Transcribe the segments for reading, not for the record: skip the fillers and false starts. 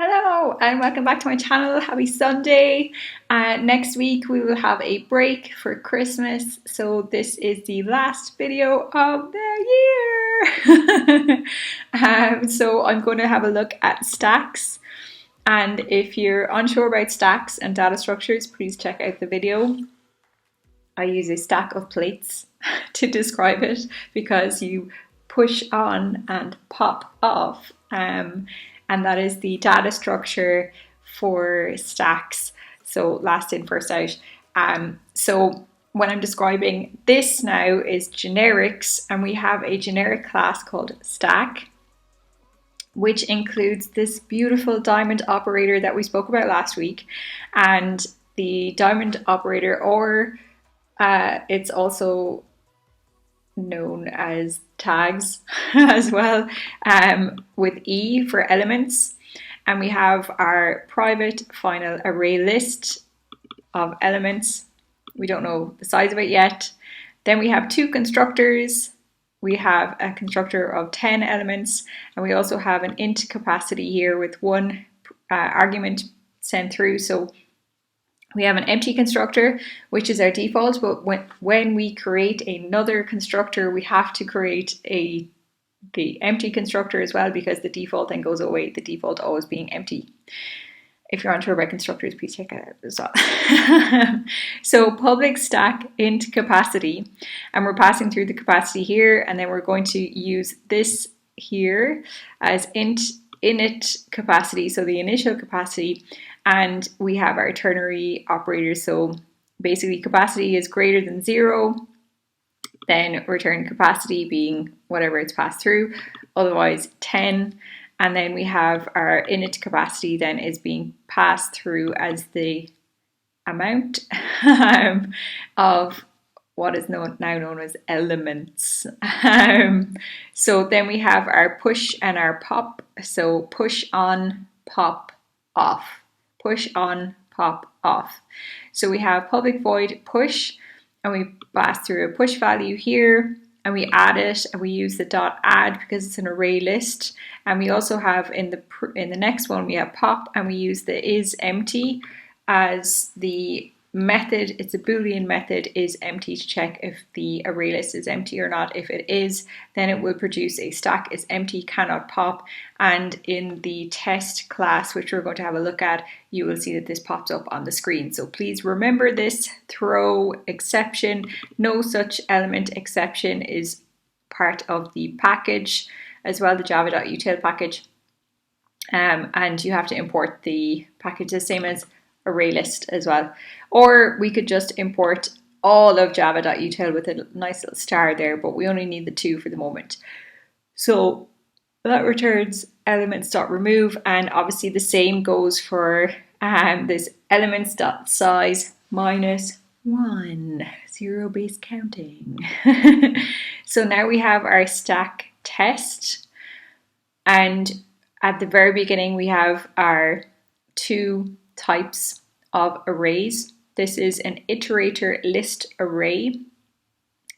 Hello and welcome back to my channel. Happy Sunday. Next week we will have a break for Christmas, so this is the last video of the year. So I'm going to have a look at stacks, and if you're unsure about stacks and data structures, please check out the video. I use a stack of plates to describe it because you push on and pop off. And that is the data structure for stacks. So last in, first out. So when I'm describing this now is generics, and we have a generic class called stack, which includes this beautiful diamond operator that we spoke about last week. And the diamond operator, or it's also known as tags as well, with E for elements. And we have our private final array list of elements. We don't know the size of it yet. Then we have two constructors. We have a constructor of 10 elements, and we also have an int capacity here with one argument sent through. So we have an empty constructor, which is our default, but when we create another constructor, we have to create the empty constructor as well, because the default then goes away, the default always being empty. If you're unsure about constructors, please check it out as well. So public stack int capacity, and we're passing through the capacity here, and then we're going to use this here as init capacity, so the initial capacity. And we have our ternary operators. So basically capacity is greater than 0, then return capacity being whatever it's passed through, otherwise 10. And then we have our init capacity then is being passed through as the amount of what is now known as elements. So then we have our push and our pop. So push on, pop off. Push on, pop off. So we have public void push, and we pass through a push value here, and we add it, and we use the dot add because it's an array list. And we also have in the next one we have pop, and we use the is empty as the method. It's a Boolean method, is empty, to check if the array list is empty or not. If it is, then it will produce a stack is empty, cannot pop. And in the test class, which we're going to have a look at, you will see that this pops up on the screen. So please remember this throw exception. No such element exception is part of the package as well, the java.util package. And you have to import the package the same as array list as well. Or we could just import all of java.util with a nice little star there, but we only need the two for the moment. So that returns elements.remove, and obviously the same goes for this elements.size -1, zero-based counting. So now we have our stack test, and at the very beginning we have our two types of arrays. This is an iterator list array,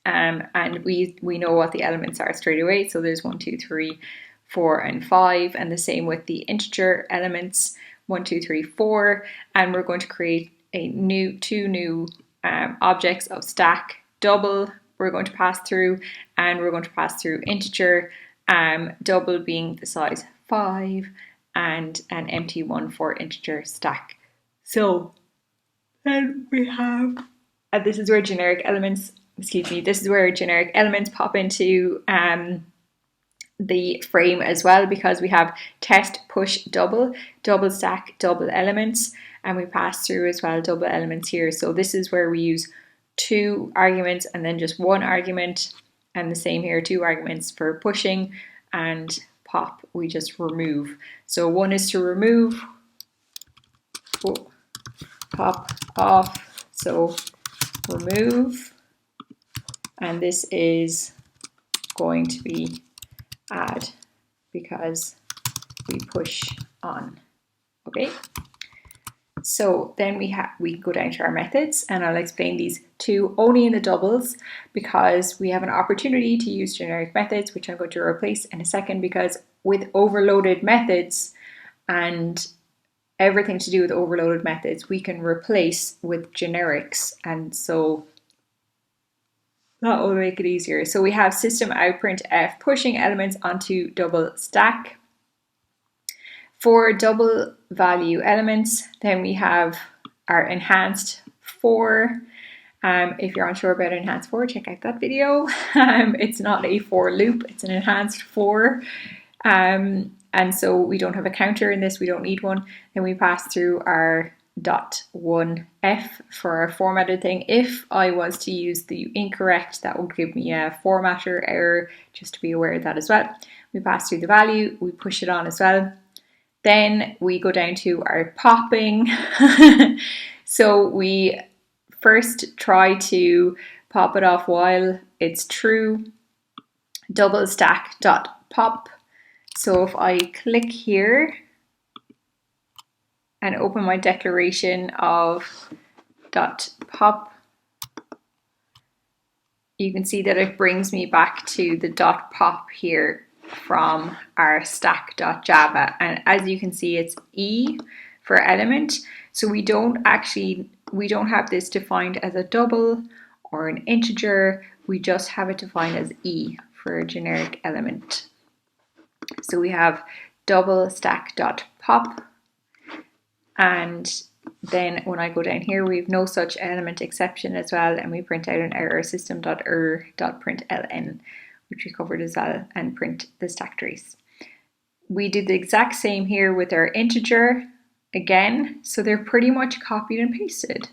and we know what the elements are straight away. So there's 1, 2, 3, 4, and 5, and the same with the integer elements 1, 2, 3, 4. And we're going to create two new objects of stack double. We're going to pass through, and we're going to pass through integer, double being the size 5, and an empty one for integer stack. So then we have, this is where generic elements, this is where generic elements pop into the frame as well, because we have test push double stack double elements, and we pass through as well double elements here. So this is where we use 2 arguments and then just 1 argument, and the same here, 2 arguments for pushing, and pop we just remove. So 1 is to remove, pop off, so remove, and this is going to be add because we push on. Okay, so then we go down to our methods, and I'll explain these two only in the doubles because we have an opportunity to use generic methods, which I'm going to replace in a second, because with overloaded methods and everything to do with overloaded methods we can replace with generics, and so that will make it easier. So we have system out printf pushing elements onto double stack. For double value elements, then we have our enhanced for. If you're unsure about enhanced for, check out that video. It's not a for loop, it's an enhanced for. And so we don't have a counter in this, we don't need one. Then we pass through our .1f for our formatted thing. If I was to use the incorrect, that will give me a formatter error, just to be aware of that as well. We pass through the value, we push it on as well. Then we go down to our popping. So we first try to pop it off while it's true. Double stack dot pop. So if I click here and open my declaration of dot pop, you can see that it brings me back to the dot pop here from our stack.java, and as you can see it's E for element, so we don't have this defined as a double or an integer, we just have it defined as E for a generic element. So we have double stack.pop, and then when I go down here we have no such element exception as well, and we print out an error system.err.println, which we covered as well, and print the stack trace. We did the exact same here with our integer again, so they're pretty much copied and pasted.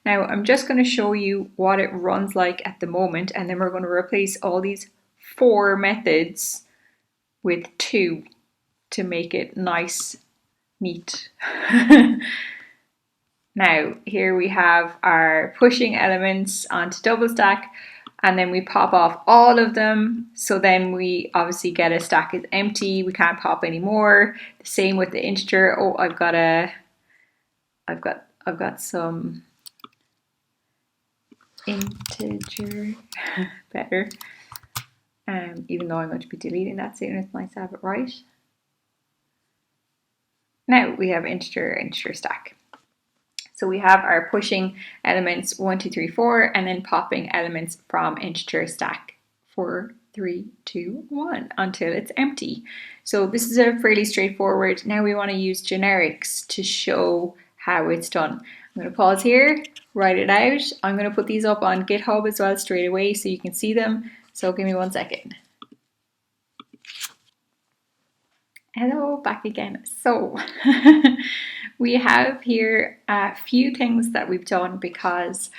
Now I'm just going to show you what it runs like at the moment, and then we're going to replace all these 4 methods with 2 to make it nice, neat. Now here we have our pushing elements onto double stack, and then we pop off all of them. So then we obviously get a stack is empty, we can't pop anymore. The same with the integer. Oh, I've got some integer better. Even though I'm going to be deleting that soon, it's nice to have it right. Now we have integer stack. So we have our pushing elements 1, 2, 3, 4, and then popping elements from integer stack 4, 3, 2, 1 until it's empty. So this is a fairly straightforward. Now we want to use generics to show how it's done. I'm going to pause here, write it out. I'm going to put these up on GitHub as well straight away so you can see them. So give me 1 second. Hello, back again. So we have here a few things that we've done, because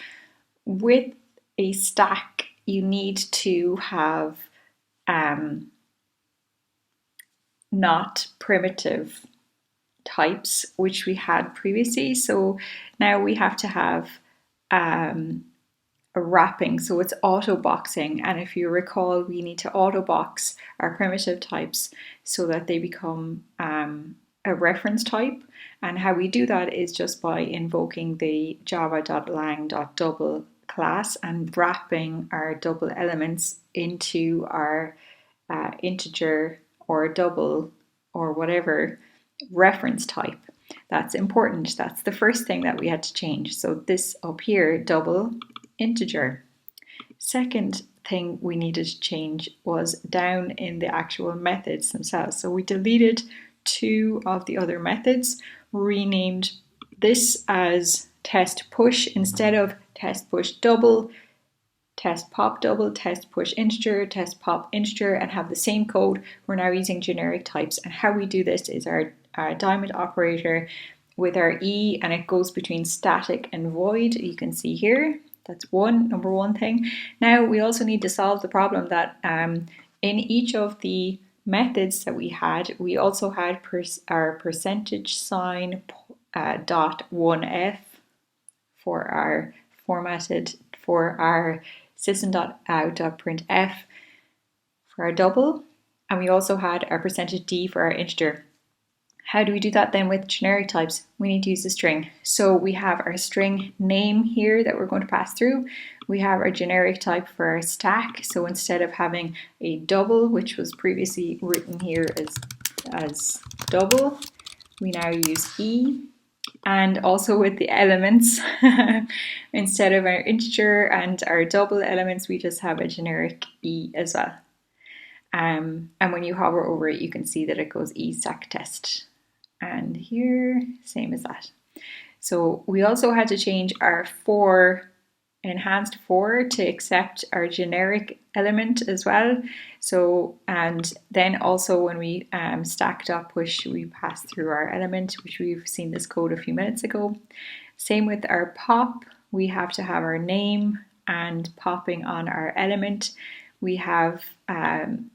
with a stack you need to have not primitive types, which we had previously. So now we have to have a wrapping, so it's auto boxing, and if you recall, we need to auto box our primitive types so that they become a reference type. And how we do that is just by invoking the java.lang.double class and wrapping our double elements into our integer or double or whatever reference type. That's important. That's the first thing that we had to change. So this up here, double integer. Second thing we needed to change was down in the actual methods themselves. So we deleted 2 of the other methods, renamed this as test push instead of test push double, test pop double, test push integer, test pop integer, and have the same code. We're now using generic types, and how we do this is our diamond operator with our E, and it goes between static and void. You can see here. That's number one thing. Now we also need to solve the problem that in each of the methods that we had, we also had our percentage sign .1f for our formatted, for our system.out.printf for our double, and we also had our percentage %d for our integer. How do we do that then with generic types? We need to use the string. So we have our string name here that we're going to pass through. We have our generic type for our stack. So instead of having a double, which was previously written here as double, we now use E. And also with the elements, instead of our integer and our double elements, we just have a generic E as well. And when you hover over it, you can see that it goes E stack test. And here, same as that. So we also had to change our enhanced for to accept our generic element as well. So, and then also when we stack.push, we pass through our element, which we've seen this code a few minutes ago. Same with our pop, we have to have our name and popping on our element. We have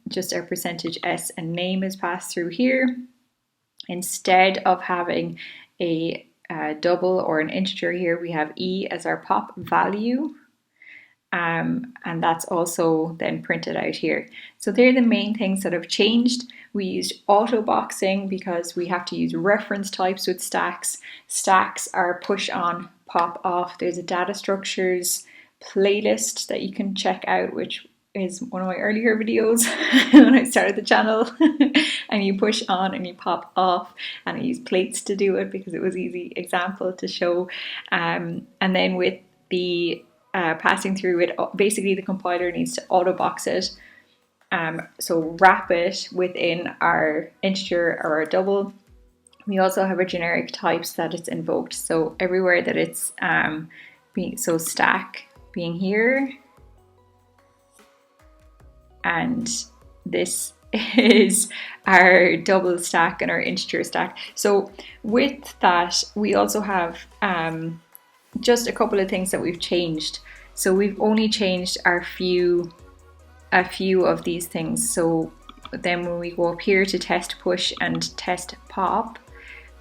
just our %s and name is passed through here. Instead of having a double or an integer here, we have E as our pop value. And that's also then printed out here. So they're the main things that have changed. We used auto boxing because we have to use reference types with stacks. Stacks are push on, pop off. There's a data structures playlist that you can check out, which is one of my earlier videos when I started the channel. And you push on and you pop off, and I use plates to do it because it was an easy example to show. And then with the passing through it, basically the compiler needs to auto box it. So wrap it within our integer or our double. We also have our generic types that it's invoked. So everywhere that it's so stack being here, and this is our double stack and our integer stack. So with that, we also have just a couple of things that we've changed. So we've only changed a few of these things. So then when we go up here to test push and test pop,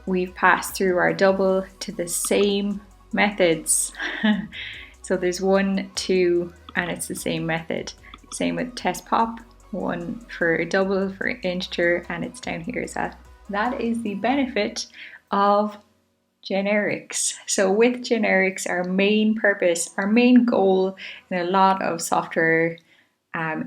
we've passed through our double to the same methods. So there's 1, 2, and it's the same method. Same with test pop, 1 for double, for integer, and it's down here as that. That is the benefit of generics. So with generics, our main purpose, our main goal in a lot of software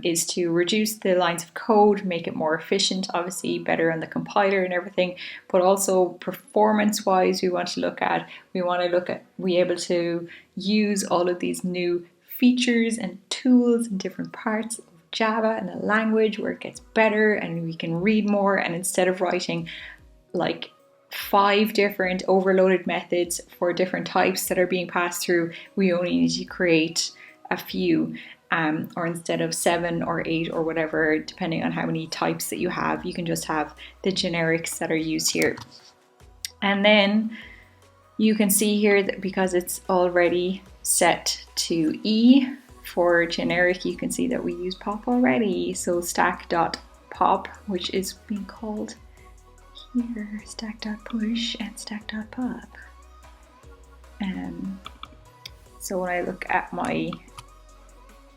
is to reduce the lines of code, make it more efficient, obviously better on the compiler and everything, but also performance-wise, we want to be able to use all of these new features and tools in different parts of Java and the language where it gets better and we can read more, and instead of writing like 5 different overloaded methods for different types that are being passed through, we only need to create a few, or instead of 7 or 8 or whatever, depending on how many types that you have, you can just have the generics that are used here. And then you can see here that because it's already set to E for generic, you can see that we use pop already. So stack.pop, which is being called here, stack.push and stack.pop. So when I look at my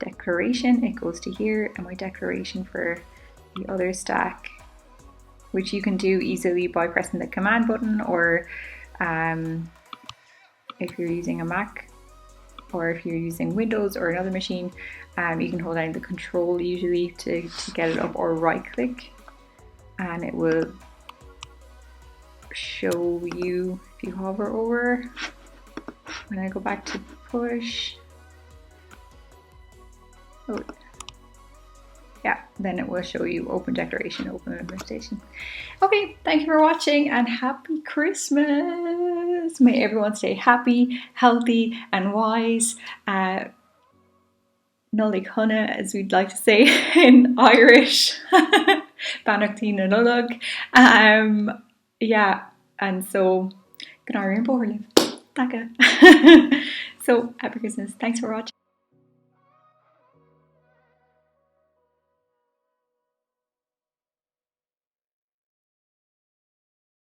declaration, it goes to here, and my declaration for the other stack, which you can do easily by pressing the command button, or if you're using a Mac, or if you're using Windows or another machine, you can hold down the control usually to get it up, or right click, and it will show you if you hover over. When I go back to push, then it will show you open declaration, open implementation. Okay, thank you for watching, and happy Christmas! May everyone stay happy, healthy, and wise. Nolig Hunna, as we'd like to say in Irish. Banachtina Nullag. And so, good Irish Borliv. So, happy Christmas. Thanks for watching.